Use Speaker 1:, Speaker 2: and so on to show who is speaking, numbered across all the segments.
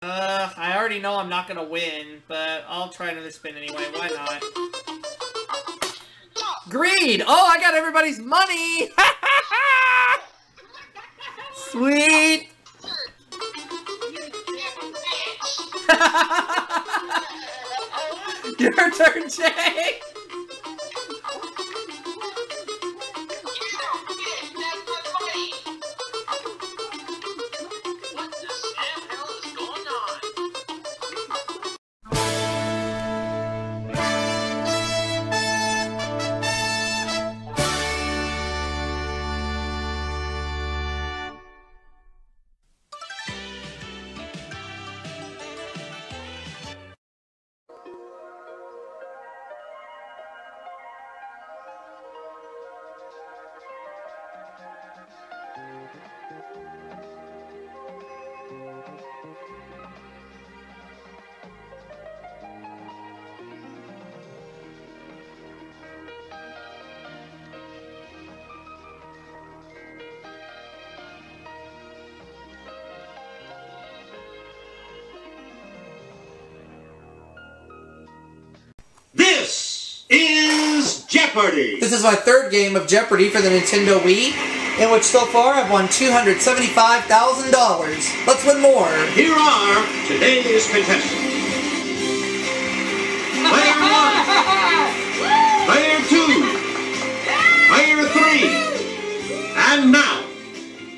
Speaker 1: I already know I'm not gonna win, but I'll try another spin anyway. Why not? Greed! Oh, I got everybody's money! Sweet! Your turn, Jay!
Speaker 2: This is Jeopardy!
Speaker 3: This is my third game of Jeopardy for the Nintendo Wii, in which so far I've won $275,000. Let's win more!
Speaker 2: Here are today's contestants. Player 1, Player 2, Player 3, and now,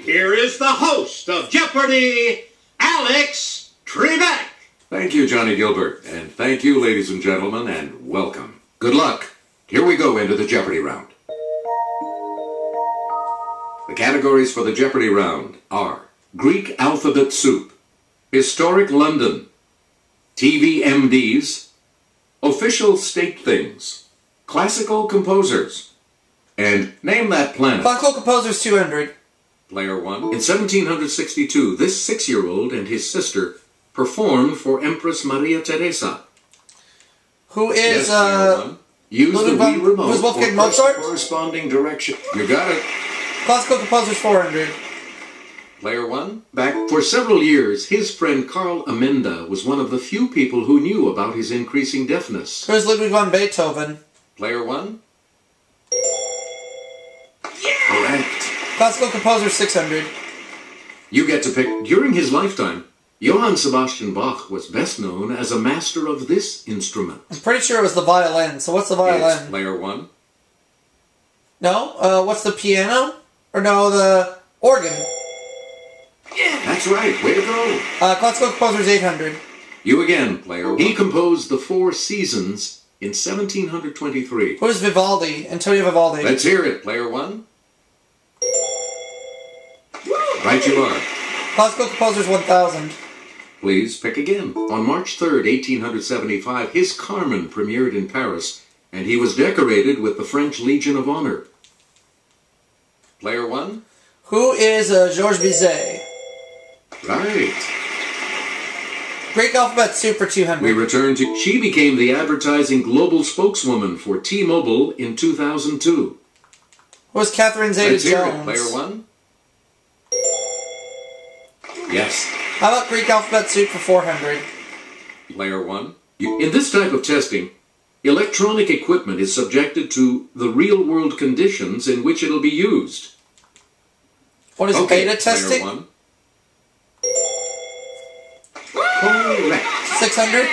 Speaker 2: here is the host of Jeopardy, Alex Trebek.
Speaker 4: Thank you, Johnny Gilbert, and thank you, ladies and gentlemen, and welcome. Good luck. Here we go into the Jeopardy round. The categories for the Jeopardy round are Greek alphabet soup, historic London, TV MDs, official state things, classical composers, and name that planet.
Speaker 3: Classical Composers 200.
Speaker 4: Player 1. In 1762, this 6-year-old and his sister performed for Empress Maria Teresa.
Speaker 3: Who is,
Speaker 4: Player 1. Use the Wii remote
Speaker 3: who's Wolfgang
Speaker 4: or press
Speaker 3: Mozart?
Speaker 4: corresponding direction. You got it.
Speaker 3: Classical Composers 400.
Speaker 4: Player 1. Back for several years, his friend Carl Amenda was one of the few people who knew about his increasing deafness.
Speaker 3: Who is Ludwig van Beethoven?
Speaker 4: Player 1. Correct.
Speaker 3: Classical Composers 600.
Speaker 4: You get to pick. During his lifetime, Johann Sebastian Bach was best known as a master of this instrument.
Speaker 3: I'm pretty sure it was the violin, so what's the violin?
Speaker 4: It's Player 1.
Speaker 3: No? What's the piano? Or no, the organ?
Speaker 4: That's right. Way to go.
Speaker 3: Classical Composers 800.
Speaker 4: You again, Player 1. He composed the Four Seasons in 1723.
Speaker 3: Who is Vivaldi? Antonio Vivaldi.
Speaker 4: Let's hear it, Player 1. Right you are.
Speaker 3: Classical Composers 1000.
Speaker 4: Please pick again. On March 3rd, 1875, his Carmen premiered in Paris, and he was decorated with the French Legion of Honor. Player 1.
Speaker 3: Who is Georges Bizet?
Speaker 4: Right.
Speaker 3: Greek Alphabet Soup for 200.
Speaker 4: We return to... She became the advertising global spokeswoman for T-Mobile in 2002.
Speaker 3: Who is Catherine
Speaker 4: Let's hear
Speaker 3: Zeta-Jones?
Speaker 4: it, Player 1. Yes.
Speaker 3: How about Greek Alphabet Soup for 400?
Speaker 4: Player 1. In this type of testing, electronic equipment is subjected to the real-world conditions in which it'll be used.
Speaker 3: What is
Speaker 4: Okay,
Speaker 3: beta testing?
Speaker 4: Player 1. Correct.
Speaker 3: 600?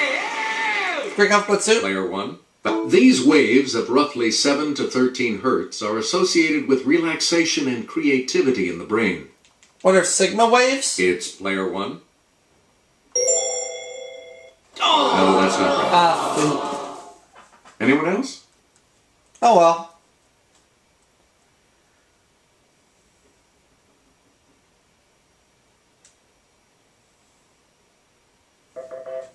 Speaker 3: Greek Alphabet Soup?
Speaker 4: Player 1. These waves of roughly 7 to 13 hertz are associated with relaxation and creativity in the brain.
Speaker 3: What are sigma waves?
Speaker 4: It's Player 1. No, that's not right. Anyone else?
Speaker 3: Oh well.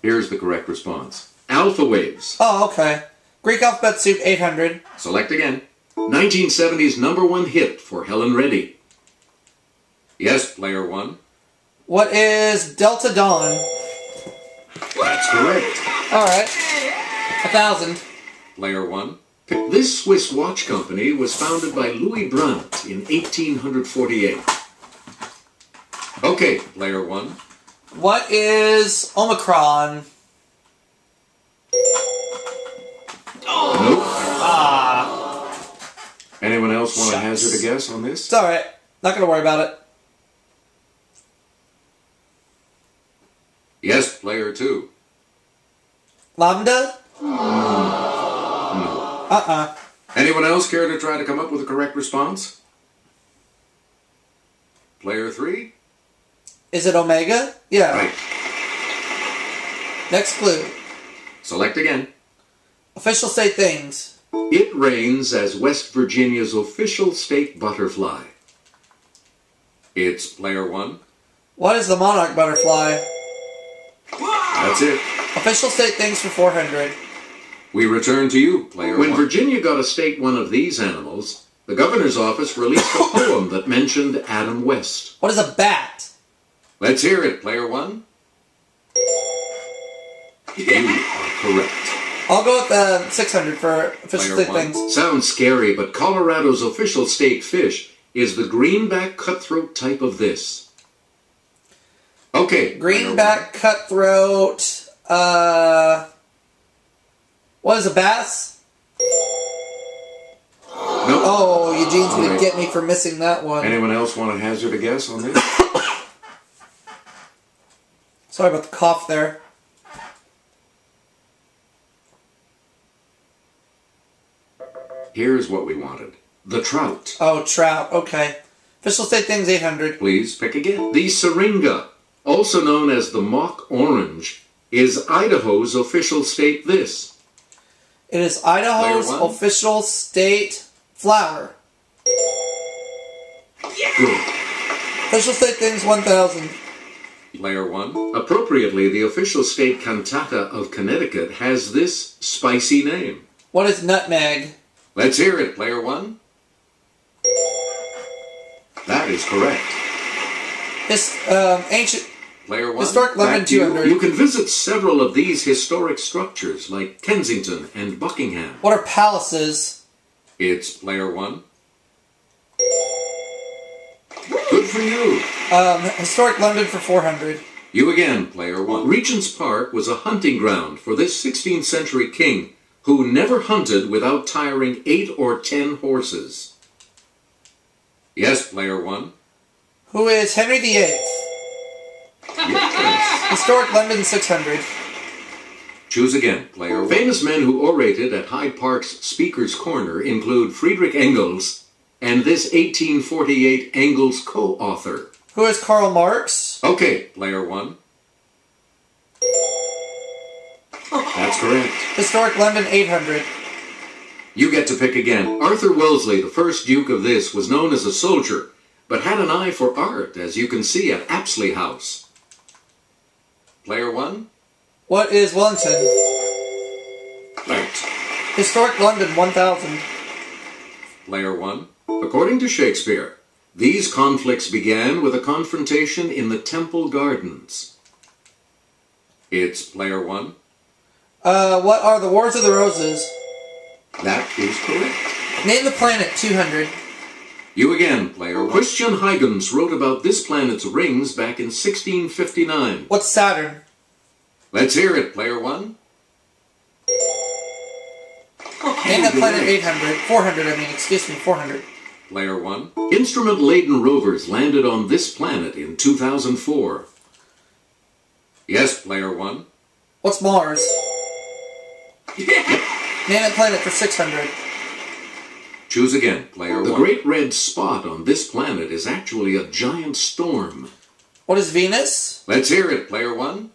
Speaker 4: Here's the correct response. Alpha waves.
Speaker 3: Oh, okay. Greek Alphabet Soup 800.
Speaker 4: Select again. 1970's #1 hit for Helen Reddy. Yes, Player 1.
Speaker 3: What is Delta Dawn?
Speaker 4: That's correct.
Speaker 3: Alright. 1000.
Speaker 4: Player 1. This Swiss watch company was founded by Louis Brandt in 1848. Okay, Player 1.
Speaker 3: What is Omicron?
Speaker 4: Nope.
Speaker 1: Ah.
Speaker 4: Anyone else want to
Speaker 1: Shucks.
Speaker 4: hazard a guess on this?
Speaker 3: It's alright. Not gonna worry about it.
Speaker 4: Yes, player 2.
Speaker 3: Lambda?
Speaker 4: No. Anyone else care to try to come up with a correct response? Player 3?
Speaker 3: Is it Omega? Yeah.
Speaker 4: Right.
Speaker 3: Next clue.
Speaker 4: Select again.
Speaker 3: Official state things.
Speaker 4: It reigns as West Virginia's official state butterfly. It's player 1.
Speaker 3: What is the monarch butterfly?
Speaker 4: That's it.
Speaker 3: Official state things for 400.
Speaker 4: We return to you, player 1. When Virginia got a state one of these animals, the governor's office released a poem that mentioned Adam West.
Speaker 3: What is a bat?
Speaker 4: Let's hear it, player 1. You are correct.
Speaker 3: I'll go with 600 for official
Speaker 4: Player
Speaker 3: state
Speaker 4: 1.
Speaker 3: things.
Speaker 4: Sounds scary, but Colorado's official state fish is the greenback cutthroat type of this. Okay.
Speaker 3: Greenback cutthroat. What is a bass?
Speaker 4: No.
Speaker 3: Oh, Eugene's gonna
Speaker 4: Alright.
Speaker 3: get me for missing that one.
Speaker 4: Anyone else want to hazard a guess on this?
Speaker 3: Sorry about the cough there.
Speaker 4: Here's what we wanted. The trout.
Speaker 3: Oh, trout. Okay. Official state things 800.
Speaker 4: Please pick again. The syringa, also known as the mock orange, is Idaho's official state this.
Speaker 3: It is Idaho's
Speaker 4: Player 1.
Speaker 3: official state flower.
Speaker 4: Good.
Speaker 3: Official state things 1000.
Speaker 4: Player 1. Appropriately, the official state cantata of Connecticut has this spicy name.
Speaker 3: What is nutmeg?
Speaker 4: Let's hear it, player 1. That is correct.
Speaker 3: This ancient
Speaker 4: Player 1.
Speaker 3: Historic London
Speaker 4: Back to you.
Speaker 3: 200.
Speaker 4: You can visit several of these historic structures like Kensington and Buckingham.
Speaker 3: What are palaces?
Speaker 4: It's player 1. Good for you.
Speaker 3: Historic London for 400.
Speaker 4: You again, player 1. Regent's Park was a hunting ground for this 16th century king who never hunted without tiring 8 or 10 horses. Yes, player 1.
Speaker 3: Who is Henry VIII?
Speaker 4: Yes.
Speaker 3: Historic London 600.
Speaker 4: Choose again, player 1. Famous men who orated at Hyde Park's Speaker's Corner include Friedrich Engels and this 1848 Engels co-author.
Speaker 3: Who is Karl Marx?
Speaker 4: Okay, player 1. That's correct.
Speaker 3: Historic London 800.
Speaker 4: You get to pick again. Arthur Wellesley, the first Duke of this, was known as a soldier, but had an eye for art, as you can see at Apsley House. Player 1?
Speaker 3: What is Wellington?
Speaker 4: Right.
Speaker 3: Historic London 1000.
Speaker 4: Player 1? According to Shakespeare, these conflicts began with a confrontation in the Temple Gardens. It's player 1.
Speaker 3: What are the Wars of the Roses?
Speaker 4: That is correct.
Speaker 3: Name the planet 200.
Speaker 4: You again, player 1. Christian Huygens wrote about this planet's rings back in 1659.
Speaker 3: What's Saturn?
Speaker 4: Let's hear it, player 1.
Speaker 3: Name the planet 800. 400, I mean, excuse me, 400.
Speaker 4: Player 1. Instrument-laden rovers landed on this planet in 2004. Yes, player 1.
Speaker 3: What's Mars? Name the planet for 600.
Speaker 4: Choose again, player 1. The great red spot on this planet is actually a giant storm.
Speaker 3: What is Venus?
Speaker 4: Let's hear it, player 1.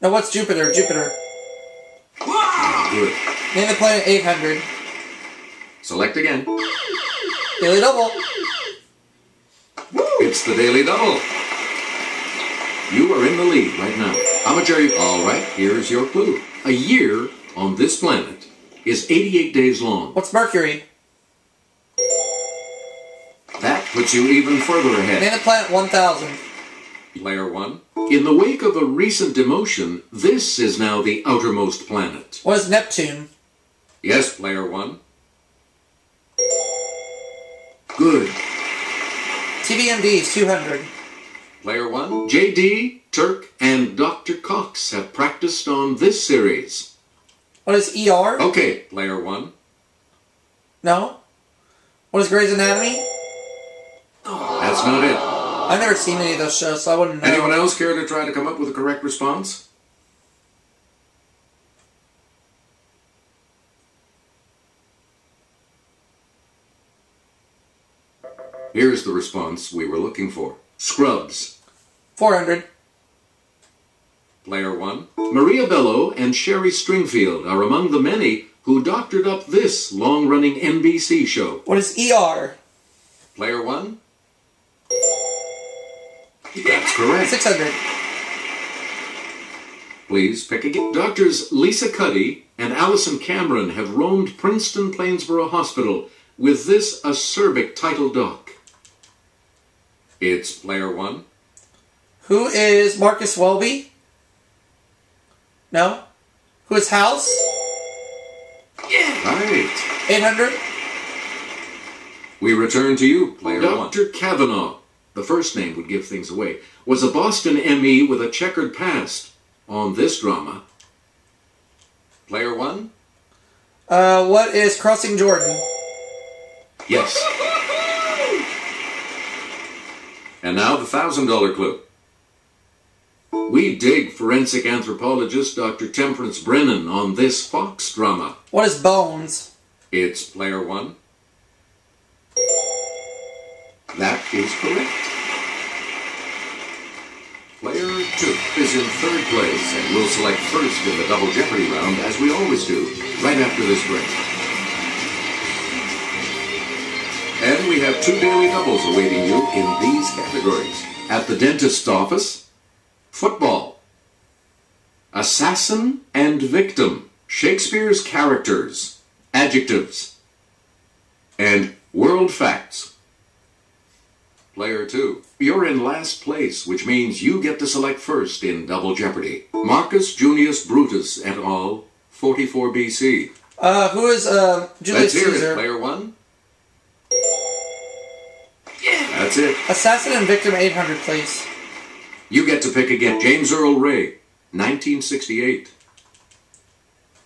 Speaker 3: No, what's Jupiter? Jupiter.
Speaker 4: Good.
Speaker 3: Name the planet 800.
Speaker 4: Select again.
Speaker 3: Daily Double.
Speaker 4: It's the Daily Double. You are in the lead right now. How much are you? All right, here's your clue. A year on this planet is 88 days long.
Speaker 3: What's Mercury?
Speaker 4: That puts you even further ahead.
Speaker 3: Name the planet 1000.
Speaker 4: Player 1. In the wake of a recent demotion, this is now the outermost planet.
Speaker 3: What is Neptune?
Speaker 4: Yes, player 1. Good.
Speaker 3: TVMD is 200.
Speaker 4: Player 1. JD, Turk, and Dr. Cox have practiced on this series.
Speaker 3: What is ER?
Speaker 4: Okay, Player 1.
Speaker 3: No. What is Grey's Anatomy?
Speaker 4: That's not it.
Speaker 3: I've never seen any of those shows, so I wouldn't know.
Speaker 4: Anyone else care to try to come up with a correct response? Here's the response we were looking for. Scrubs.
Speaker 3: 400.
Speaker 4: Player 1. Maria Bello and Sherry Stringfield are among the many who doctored up this long-running NBC show.
Speaker 3: What is ER?
Speaker 4: Player 1. That's correct.
Speaker 3: 600.
Speaker 4: Please pick again. Doctors Lisa Cuddy and Allison Cameron have roamed Princeton Plainsboro Hospital with this acerbic title doc. It's Player 1.
Speaker 3: Who is Marcus Welby? No. Who is House?
Speaker 4: Right.
Speaker 3: 800.
Speaker 4: We return to you, Player 1. Dr. Kavanaugh, the first name would give things away, was a Boston ME with a checkered past on this drama. Player 1.
Speaker 3: What is Crossing Jordan?
Speaker 4: Yes. And now the $1,000 clue. We dig forensic anthropologist Dr. Temperance Brennan on this Fox drama.
Speaker 3: What is Bones?
Speaker 4: It's Player 1. That is correct. Player 2 is in third place and will select first in the Double Jeopardy round, as we always do, right after this break. And we have 2 daily doubles awaiting you in these categories. At the dentist's office, football, assassin and victim, Shakespeare's characters, adjectives, and world facts. Player 2, you're in last place, which means you get to select first in Double Jeopardy. Marcus Junius Brutus et al., 44 BC.
Speaker 3: Who is Julius
Speaker 4: Let's hear
Speaker 3: Caesar?
Speaker 4: it, Player 1. That's it.
Speaker 3: Assassin and victim 800, please.
Speaker 4: You get to pick again. James Earl Ray, 1968.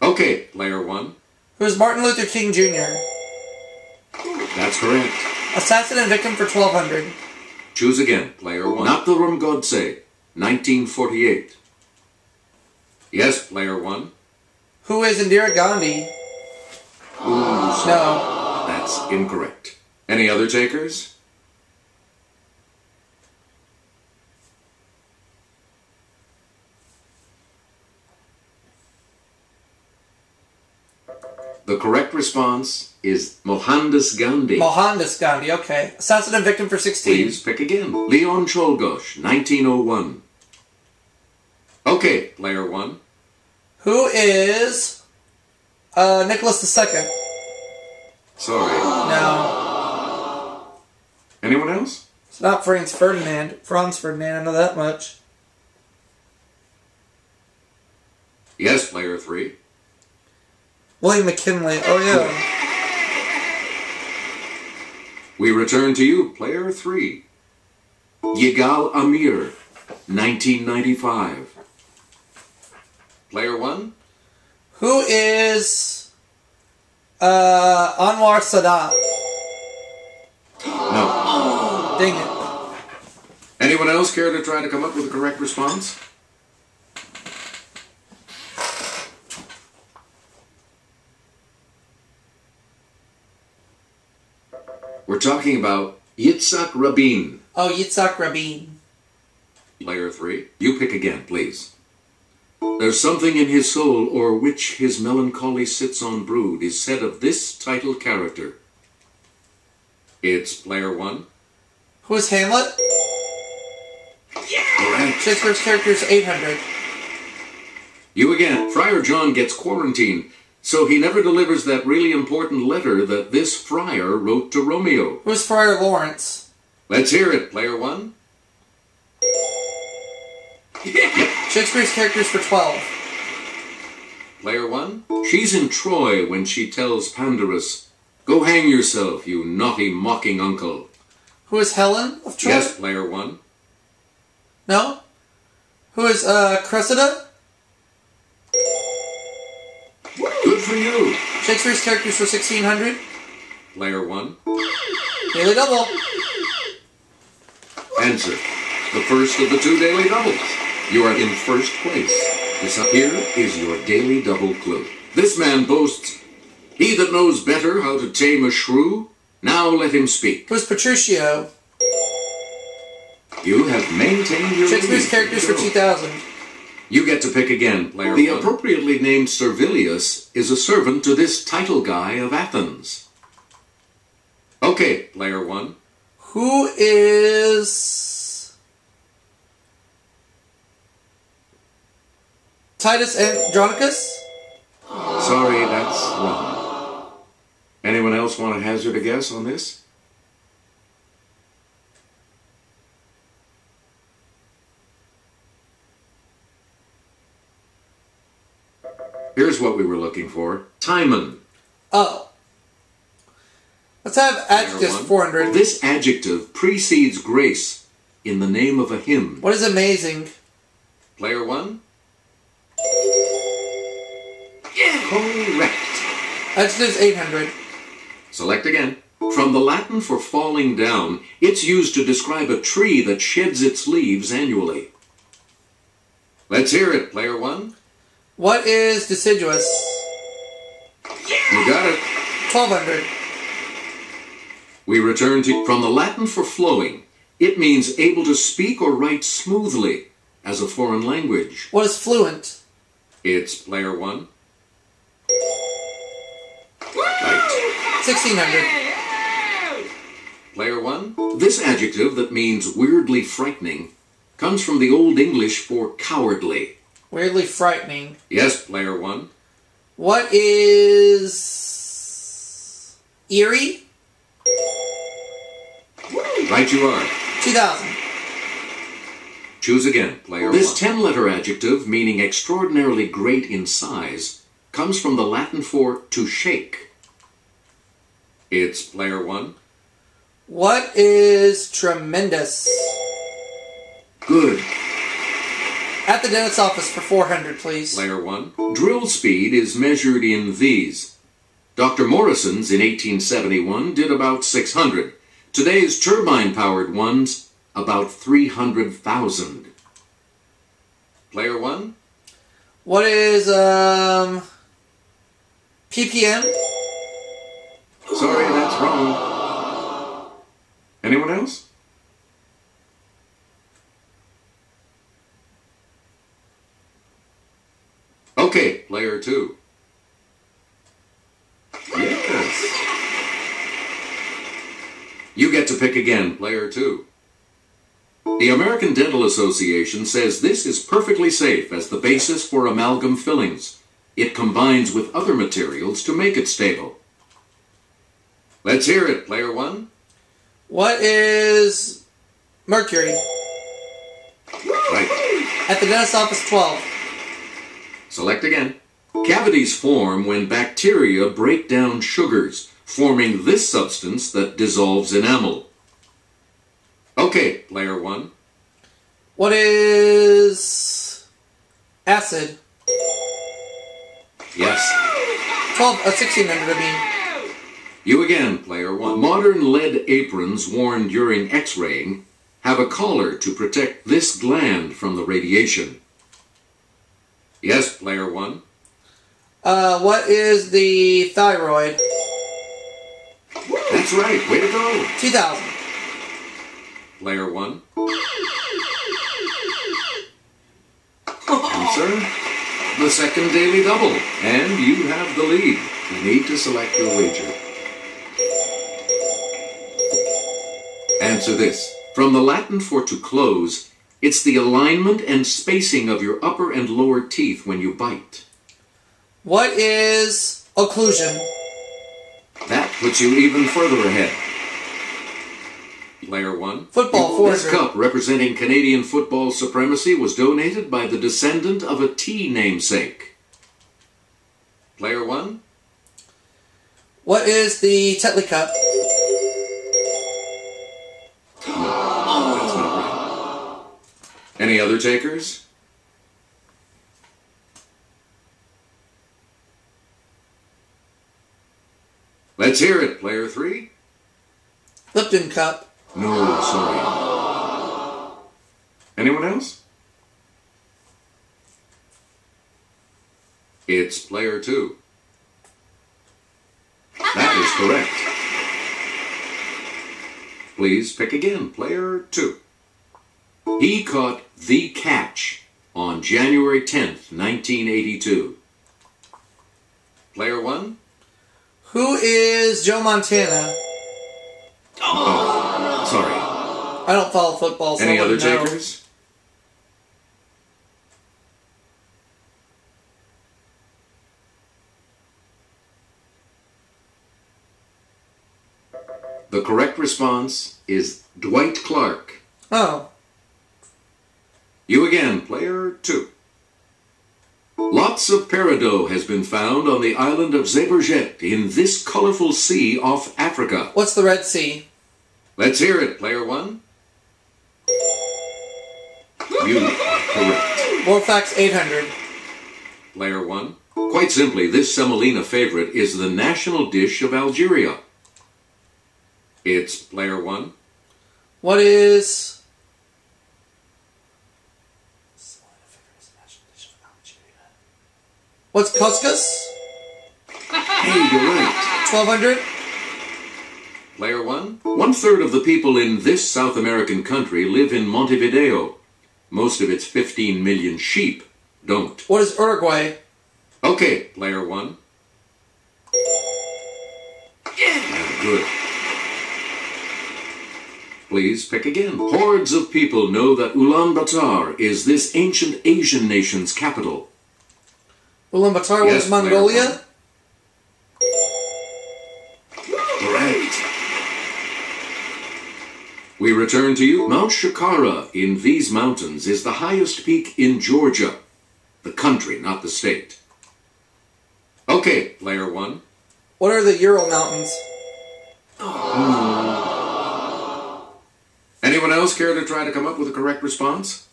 Speaker 4: Okay, Player 1.
Speaker 3: Who is Martin Luther King Jr.?
Speaker 4: That's correct.
Speaker 3: Assassin and victim for 1200.
Speaker 4: Choose again, Player 1. Nathuram Godse, 1948. Yes, Player 1.
Speaker 3: Who is Indira Gandhi? No.
Speaker 4: That's incorrect. Any other takers? The correct response is Mohandas Gandhi.
Speaker 3: Mohandas Gandhi, okay. Assassin and victim for 16.
Speaker 4: Please pick again. Leon Czolgosz, 1901. Okay, Player 1.
Speaker 3: Who is Nicholas II?
Speaker 4: Sorry.
Speaker 3: No.
Speaker 4: Anyone else?
Speaker 3: It's not Franz Ferdinand. Franz Ferdinand, I know that much.
Speaker 4: Yes, Player 3.
Speaker 3: William McKinley. Oh, yeah.
Speaker 4: We return to you, Player 3. Yigal Amir, 1995. Player 1.
Speaker 3: Who is Anwar Sadat?
Speaker 4: No.
Speaker 3: Dang it.
Speaker 4: Anyone else care to try to come up with a correct response? We're talking about Yitzhak Rabin.
Speaker 3: Oh, Yitzhak Rabin.
Speaker 4: Player 3. You pick again, please. There's something in his soul o'er which his melancholy sits on brood is said of this titled character. It's Player 1.
Speaker 3: Who is Hamlet?
Speaker 4: Correct.
Speaker 3: Shakespeare's character's 800.
Speaker 4: You again. Friar John gets quarantined, so he never delivers that really important letter that this friar wrote to Romeo.
Speaker 3: Who is Friar Lawrence?
Speaker 4: Let's hear it, Player 1.
Speaker 3: Shakespeare's character's for 12.
Speaker 4: Player 1. She's in Troy when she tells Pandarus, "Go hang yourself, you naughty mocking uncle."
Speaker 3: Who is Helen of Troy?
Speaker 4: Yes, Player 1.
Speaker 3: No? Who is, Cressida?
Speaker 4: Good for you.
Speaker 3: Shakespeare's characters for 1600?
Speaker 4: Player 1.
Speaker 3: Daily double.
Speaker 4: Answer. The first of the 2 daily doubles. You are in first place. This up here is your daily double clue. This man boasts, "He that knows better how to tame a shrew, now let him speak."
Speaker 3: Who's Petruchio?
Speaker 4: You have maintained your
Speaker 3: Shakespeare's
Speaker 4: lead.
Speaker 3: characters for 2000.
Speaker 4: You get to pick again, player The 1. Appropriately named Servilius is a servant to this title guy of Athens. Okay, player 1.
Speaker 3: Who is Titus Andronicus?
Speaker 4: Sorry, that's wrong. Anyone else want to hazard a guess on this? Here's what we were looking for. Timon.
Speaker 3: Oh. Let's have adjectives 400.
Speaker 4: This adjective precedes grace in the name of a hymn.
Speaker 3: What is amazing?
Speaker 4: Player 1? Yeah! Correct.
Speaker 3: Adjectives 800.
Speaker 4: Select again. From the Latin for falling down, it's used to describe a tree that sheds its leaves annually. Let's hear it, player 1.
Speaker 3: What is deciduous?
Speaker 4: You got it.
Speaker 3: 1200.
Speaker 4: We return to from the Latin for flowing. It means able to speak or write smoothly as a foreign language.
Speaker 3: What is fluent?
Speaker 4: It's player 1. Right.
Speaker 3: 1600.
Speaker 4: Player 1. This adjective that means weirdly frightening comes from the Old English for cowardly.
Speaker 3: Weirdly frightening.
Speaker 4: Yes, player 1.
Speaker 3: What is eerie?
Speaker 4: Right you are.
Speaker 3: 2000.
Speaker 4: Choose again, player 1. This 10-letter adjective, meaning extraordinarily great in size, comes from the Latin for to shake. It's player 1.
Speaker 3: What is tremendous?
Speaker 4: Good.
Speaker 3: At the dentist's office for 400, please.
Speaker 4: Player 1. Drill speed is measured in Vs. Dr. Morrison's in 1871 did about 600. Today's turbine-powered ones, about 300,000. Player 1.
Speaker 3: What is, ppm?
Speaker 4: Sorry, that's wrong. Anyone else? Okay, player 2. Yes. You get to pick again, player 2. The American Dental Association says this is perfectly safe as the basis for amalgam fillings. It combines with other materials to make it stable. Let's hear it, player 1.
Speaker 3: What is mercury?
Speaker 4: Right.
Speaker 3: At the dentist's office 12.
Speaker 4: Select again. Cavities form when bacteria break down sugars, forming this substance that dissolves enamel. Okay, player 1.
Speaker 3: What is acid?
Speaker 4: Yes.
Speaker 3: 1600, I mean.
Speaker 4: You again, player 1. Modern lead aprons worn during X-raying have a collar to protect this gland from the radiation. Yes, player 1.
Speaker 3: What is the thyroid?
Speaker 4: That's right. Way to go.
Speaker 3: 2000.
Speaker 4: Player 1. Answer. The second daily double. And you have the lead. You need to select your wager. Answer this. From the Latin for to close, it's the alignment and spacing of your upper and lower teeth when you bite.
Speaker 3: What is occlusion?
Speaker 4: That puts you even further ahead. Player 1.
Speaker 3: Football, 400.
Speaker 4: This cup representing Canadian football supremacy was donated by the descendant of a tea namesake. Player 1.
Speaker 3: What is the Tetley Cup?
Speaker 4: That's not right. Any other takers? Let's hear it, player 3.
Speaker 3: Lipton Cup.
Speaker 4: No, sorry. Anyone else? It's player 2. That is correct. Please pick again, player 2. He caught the catch on January 10th, 1982. Player 1?
Speaker 3: Who is Joe Montana?
Speaker 4: Oh, sorry.
Speaker 3: I don't follow football, so
Speaker 4: Any
Speaker 3: I
Speaker 4: other
Speaker 3: wouldn't know.
Speaker 4: takers? The correct response is Dwight Clark.
Speaker 3: Oh.
Speaker 4: You again, player 2. Lots of peridot has been found on the island of Zeebrugge in this colorful sea off Africa.
Speaker 3: What's the Red Sea?
Speaker 4: Let's hear it, player 1. You are correct.
Speaker 3: World Facts 800.
Speaker 4: Player 1. Quite simply, this semolina favorite is the national dish of Algeria. It's player 1.
Speaker 3: What is... What's couscous?
Speaker 4: Hey, you're right.
Speaker 3: 1200?
Speaker 4: Player 1. 1/3 of the people in this South American country live in Montevideo. Most of its 15 million sheep don't.
Speaker 3: What is Uruguay?
Speaker 4: Okay, player 1. Yeah, good. Please pick again. Hordes of people know that Ulaanbaatar is this ancient Asian nation's capital.
Speaker 3: Ulaanbaatar
Speaker 4: Yes,
Speaker 3: was Mongolia?
Speaker 4: Correct. We return to you. Mount Shakara in these mountains is the highest peak in Georgia. The country, not the state. Okay, player 1.
Speaker 3: What are the Ural Mountains?
Speaker 4: Anyone else care to try to come up with a correct response?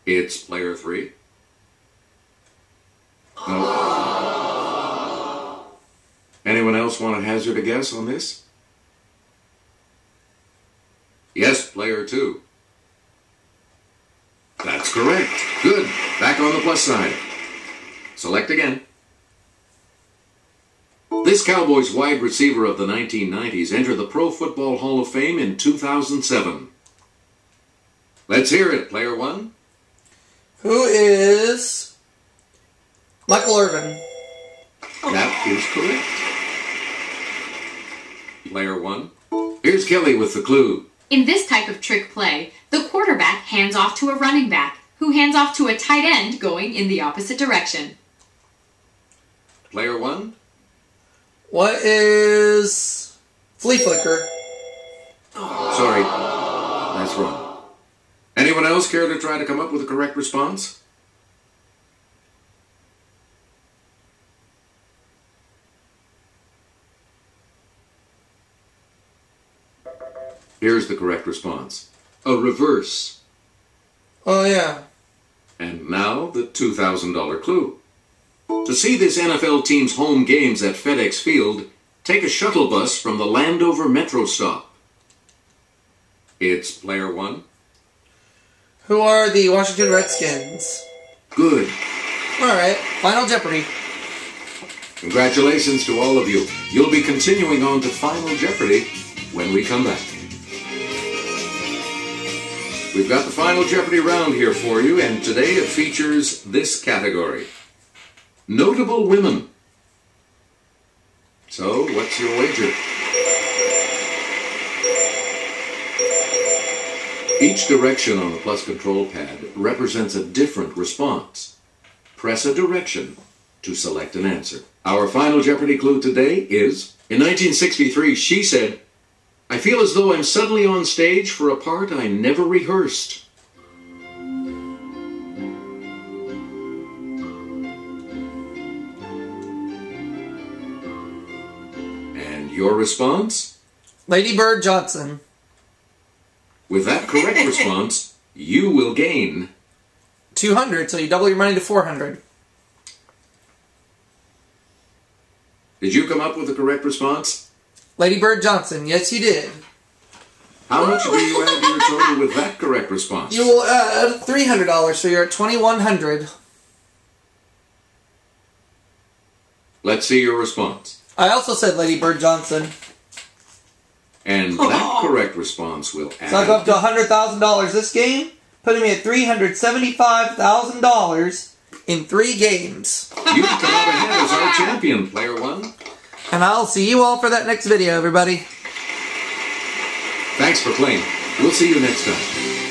Speaker 4: It's player 3. No. Anyone else want to hazard a guess on this? Yes, player 2. That's correct. Good. Back on the plus side. Select again. This Cowboys wide receiver of the 1990s entered the Pro Football Hall of Fame in 2007. Let's hear it, player 1.
Speaker 3: Who is Michael Irvin?
Speaker 4: That is correct. Player 1. Here's Kelly with the clue.
Speaker 5: In this type of trick play, the quarterback hands off to a running back, who hands off to a tight end going in the opposite direction.
Speaker 4: Player 1.
Speaker 3: What is Flea Flicker?
Speaker 4: Sorry, that's wrong. Anyone else care to try to come up with a correct response? Here's the correct response. A reverse.
Speaker 3: Oh, yeah.
Speaker 4: And now the $2,000 clue. To see this NFL team's home games at FedEx Field, take a shuttle bus from the Landover Metro stop. It's player 1.
Speaker 3: Who are the Washington Redskins?
Speaker 4: Good.
Speaker 3: Alright, Final Jeopardy.
Speaker 4: Congratulations to all of you. You'll be continuing on to Final Jeopardy when we come back. We've got the Final Jeopardy round here for you, and today it features this category. Notable women. So, what's your wager? Each direction on the plus control pad represents a different response. Press a direction to select an answer. Our Final Jeopardy clue today is, in 1963, she said, "I feel as though I'm suddenly on stage for a part I never rehearsed." And your response?
Speaker 3: Lady Bird Johnson.
Speaker 4: With that correct response, you will gain
Speaker 3: 200, so you double your money to 400.
Speaker 4: Did you come up with the correct response?
Speaker 3: Lady Bird Johnson, yes you did.
Speaker 4: How much do you add to your total with that correct response?
Speaker 3: You will add $300, so you're at $2,100.
Speaker 4: Let's see your response.
Speaker 3: I also said Lady Bird Johnson.
Speaker 4: And that correct response will add...
Speaker 3: So I go up to $100,000 this game, putting me at $375,000 in 3 games.
Speaker 4: You come out ahead as our champion, Player One.
Speaker 3: And I'll see you all for that next video, everybody.
Speaker 4: Thanks for playing. We'll see you next time.